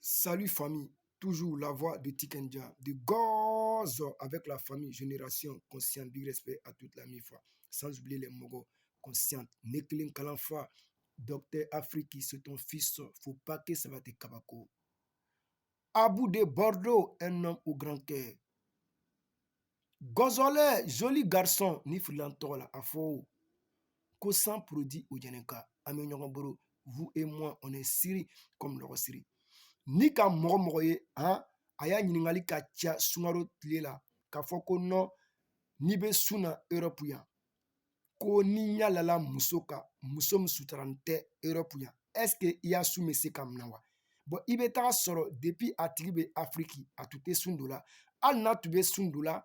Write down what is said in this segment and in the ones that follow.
Salut famille, toujours la voix de Tikenja, de Gozo avec la famille, génération consciente, big respect à toute la mi-foi, sans oublier les mogos conscientes, Neklin Kalanfa, Docteur Afriki, c'est ton fils, faut pas que ça va te kabako. Abou de Bordeaux, un homme au grand cœur. Gozolé, joli garçon, ni filantola, afo, ko sans produit ou djeneka, amenyongoboro, vous et moi, on est siri comme le siri. Ni ka mɔgɔ ye a y'a ɲininkali ka ca sunkaro tile la k'a fɔ ko non n'i bɛ sun na Europe yan ko ni ɲalala muso kan muso min suturalen tɛ Europe yan est-ce que i y'a sun bɛ se ka minɛ wa bon i bɛ taga sɔrɔ depuis a tigi bɛ Afrique a tun tɛ sun dɔ la hali n'a tun bɛ sun dɔ la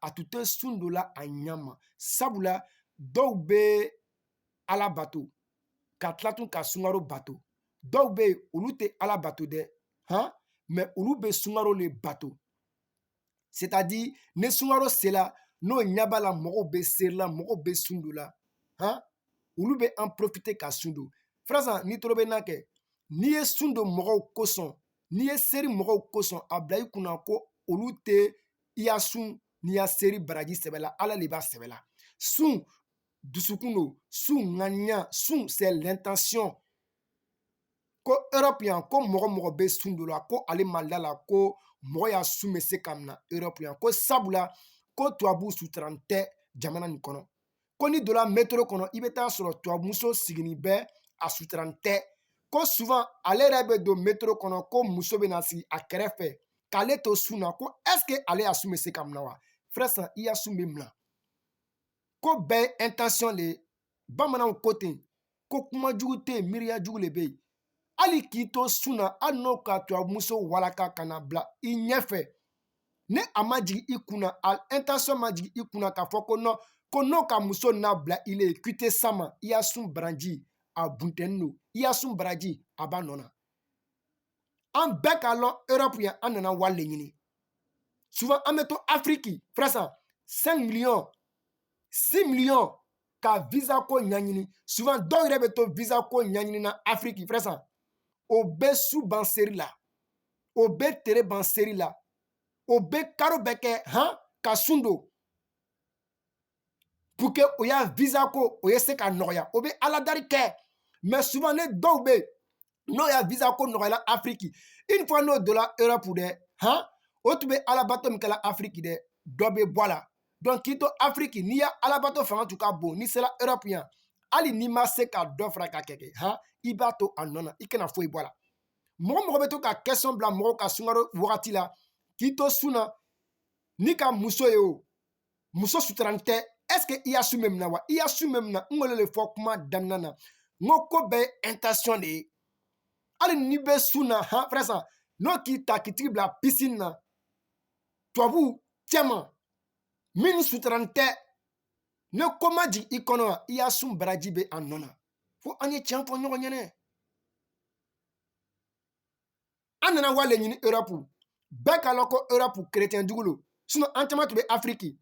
a tun tɛ sun dɔ la a ɲɛ ma sabula dɔw bɛ Ala bato ka tila tun ka sunkaro bato dɔw bɛ yen olu tɛ Ala bato dɛ mais olu bɛ sunkaro le bato c'est-à-dire ne sunkaro sela n'o ɲɛ b'a la mɔgɔw bɛ seri la mɔgɔw bɛ sun dɔ la olu bɛ en profiter ka sun don frère ni toro bɛ n'a kɛ n'i ye sun don mɔgɔw kosɔn n'i ye seri mɔgɔw kosɔn a bila i kunna ko olu tɛ i y'a sun n'i y'a seri baraji sɛbɛ la Ala de b'a sɛbɛ la sun dusukun don sun ŋaniya sun c'est l'intention ko Europe yan ko mɔgɔ bɛ sun dɔ la ko ale ma da la ko mɔgɔ y'a sun bɛ se ka minɛ Europe yan ko sabula ko tubabu suturan tɛ jamana nin kɔnɔ ko ni donna métro kɔnɔ i bɛ taa sɔrɔ tubabumuso sigini bɛ a suturan tɛ ko souvent ale yɛrɛ bɛ don métro kɔnɔ ko muso bɛ na sigi a kɛrɛfɛ k'ale to sun na ko est-ce que ale y'a sun bɛ se ka minɛ wa frère i y'a sun bɛ minɛ ko bɛɛ ye intention de ye bamananw ko ten ko kuma jugu tɛ yen miiriya jugu le bɛ yen hali k'i to sun na hali n'o ka tubabumuso walaka ka na bila i ɲɛfɛ ne a ma jigin i kunna a intention ma jigin i kunna k'a fɔ ko n'o ka muso n'a bila i le k'i tɛ s'a ma i y'a sun baraji a buntɛni don i y'a sun baraji a b'a nɔ na an bɛɛ k'a lɔn Europe yan an nana wari le ɲini souvent an bɛ to Afrique frère 5 millions 6 millions ka visa ko ɲɛɲini souvent dɔw yɛrɛ bɛ to visa ko ɲɛɲini na Afrique frère o bɛ su ban seri la o bɛ tere ban seri la o bɛ karo bɛɛ kɛ ka sun don pour que o y'a visa ko o ye se ka nɔgɔya o bɛ aladari kɛ mais souvent ne dɔw bɛ yen n'o y'a visa ko nɔgɔyala Afrique une fois n'o donna Europe dɛ o tun bɛ alabato min kɛla Afrique dɛ dɔ bɛ bɔ a la donc k'i to Afrique n'i y'a alabato fanga tun ka bon n'i sera Europe yan hali n'i ma se ka dɔ fara ka kɛ i b'a to a nɔ na i kana foyi bɔ a la mɔgɔ bɛ to ka question bila mɔgɔw ka sunkaro wagati la k'i to sun na n'i ka muso ye o muso suturalen tɛ est-ce que i y'a sun bɛ minɛ wa i y'a sun bɛ minɛ n k'o le fɔ kuma daminɛ na n ko ko bɛɛ ye intention de ye hali n'i bɛ sun na frère n'o k'i ta k'i tigi bila piscine na tubabu cɛman min suturalen tɛ ne ko ma jigin i kɔnɔ wa i y'a sun baraji bɛ a nɔ na fo an ye tiɲɛ fɔ ɲɔgɔn ɲɛnɛ an nana wale ɲini Europe bɛɛ k'a lɔn ko Europe chrétien dugu lo sinon an caman tun bɛ Afrique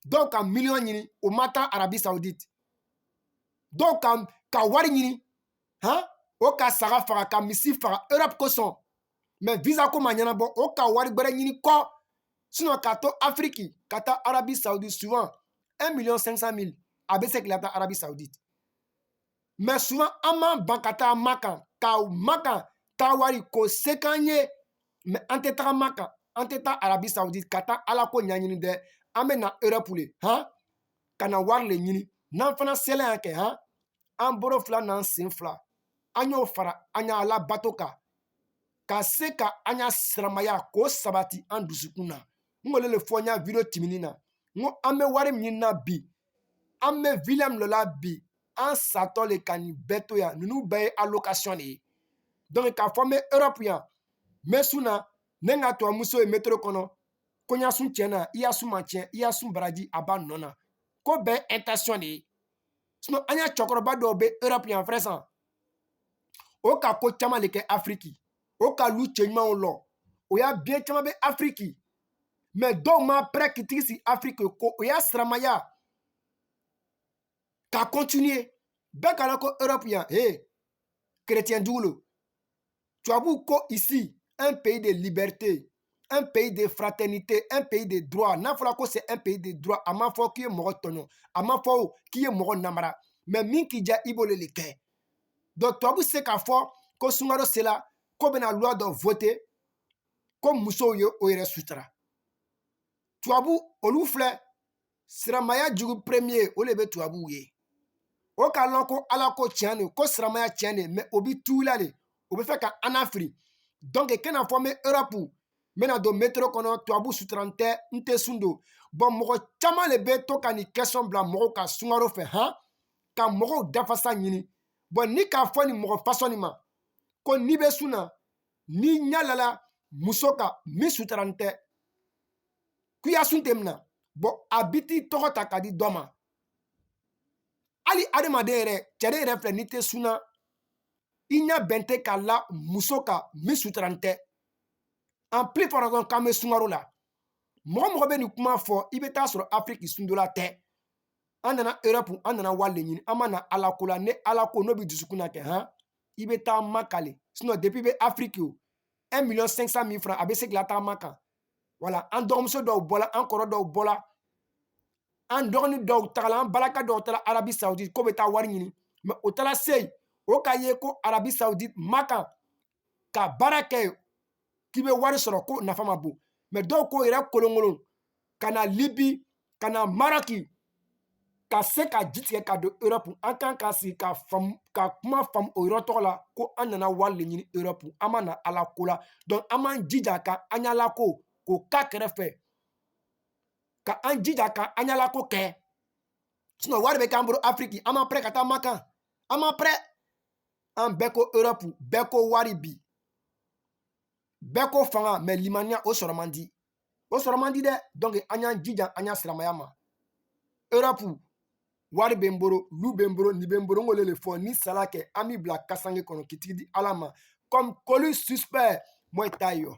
dɔw ka miliyɔn ɲini o ma taa Arabie Saoudite dɔw ka wari ɲini o ka saga faga ka misi faga Europe kosɔn mais visa ko ma ɲɛnabɔ o ka wari gbɛrɛ ɲini kɔ sinon ka to Afrique ka taa Arabie Saoudite souvent 1,5 million a bɛ se k'i la taa Arabie Saoudite mais souvent an m'an ban ka taa Makan ka Makan taa wari ko se k'an ye mais an tɛ taga Makan an tɛ taa Arabie Saoudite ka taa Ala ko ɲɛɲini dɛ an bɛ na Europe le ka na wari le ɲini n'an fana sela yan kɛ an bolo fila n'an sen fila an y'o fara an y'a Ala bato kan ka se ka an y'a siramaya k'o sabati an dusukun na n k'o le fɔ n y'a video tɛmɛnen na n ko an bɛ wari min na bi an bɛ villa min la bi an satɔ le ka nin bɛɛ to yan ninnu bɛɛ ye allocation de ye donc k'a fɔ n bɛ Europe yan n bɛ sun na ne ka tubabumuso ye métro kɔnɔ ko n y'a sun tiɲɛna i y'a sun ma tiɲɛ i y'a sun baraji a b'a nɔ na ko bɛɛ ye intention de ye sinon an y'a cɛkɔrɔba dɔw bɛ Europe yan frère o ka ko caman le kɛ Afrique o ka lu cɛ ɲumanw lɔ o y'a bien caman bɛ Afrique mais dɔw ma prêt k'i tigi sigi Afrique ko o y'a siramaya ka continuer bɛɛ k'a lɔn ko Europe yan chrétien dugu lo tubabu ko ici un pays de liberté, un pays de fraternité, un pays de droit. N'a fɔra ko c'est un pays de droit, a ma fɔ k'i ye mɔgɔ tɔɲɔ, a ma fɔ k'i ye mɔgɔ namara, mais min k'i ja i b'ole le kɛ. Donc tubabu se k'a fɔ ko Sunkaro sela ko bɛna loi dɔ voter ko musow ye o yɛrɛ sutura. Tubabu olu filɛ siramaya jugu premier o le bɛ tubabuw ye. O k'a lɔn ko ala ko tiɲɛ de ko siramaya tiɲɛ de mais o bi tuula de o bɛ fɛ ka an afiri. Donc kana fɔ n bɛ Europe n bɛna don métro kɔnɔ tubabu sutura n tɛ sun don. Bon mɔgɔ caman le bɛ to ka nin question bila mɔgɔw ka Sunkaro fɛ han ka mɔgɔw dafasa ɲini. Bon ni k'a fɔ nin mɔgɔ façon nin ma ko n'i bɛ sun na n'i ɲɛ lala muso kan min sutura n tɛ k'i ya sun tɛ min na bon a bi t'i tɔgɔ ta k'a di dɔ ma. Ali adamaden yɛrɛ cɛden yɛrɛ filɛ n'i tɛ sun na i ɲɛ bɛn tɛ k'a la muso kan min sutura n tɛ. En plus par exemple k'an bɛ Sunkaro la mɔgɔ mɔgɔ bɛ nin kuma fɔ i bɛ taa sɔrɔ Afrique sundola tɛ. An nana Europe an nana wari de ɲini an ma na alako la ne alako n'o bɛ dusukun na kɛ han i bɛ taa Maka le sinon depuis bɛ Afrique o 1,500,000 francs a bɛ se k'i la taa Maka. Voilà an dɔgɔmuso dɔw bɔla an kɔrɔ dɔw bɔla an dɔgɔnin dɔw tagala an balaka dɔw taara Arabie Saoudite ko bɛ taa wari ɲini mais o taara se yen o k'a ye ko Arabie Saoudite Maka ka baara kɛ k'i bɛ wari sɔrɔ ko nafa ma bon mais dɔw k'o yɛrɛ kolonkolon ka na Libi ka na Maroc ka se ka ji tigɛ ka don Europe an kan ka sigi ka kuma faamu o yɔrɔ tɔgɔ la ko an nana wari de ɲini Europe an ma na ala ko la donc an m'an jija ka an ɲalako k'o k'a kɛrɛfɛ ka an jija ka an ɲalako kɛ sinon wari bɛ k'an bolo Afrique an ma prêt ka taa Maka an ma prêt an bɛɛ ko Europe bɛɛ ko wari bi bɛɛ ko fanga mais limaniya o sɔrɔ man di dɛ donc an y'an jija an ɲa siramaya ma Europe wari bɛ n bolo lu bɛ n bolo nin bɛ n bolo n k'ole le fɔ ni sala kɛ an b'i bila kasange kɔnɔ kitigi di ala ma comme colis suspect moi t'a yɔ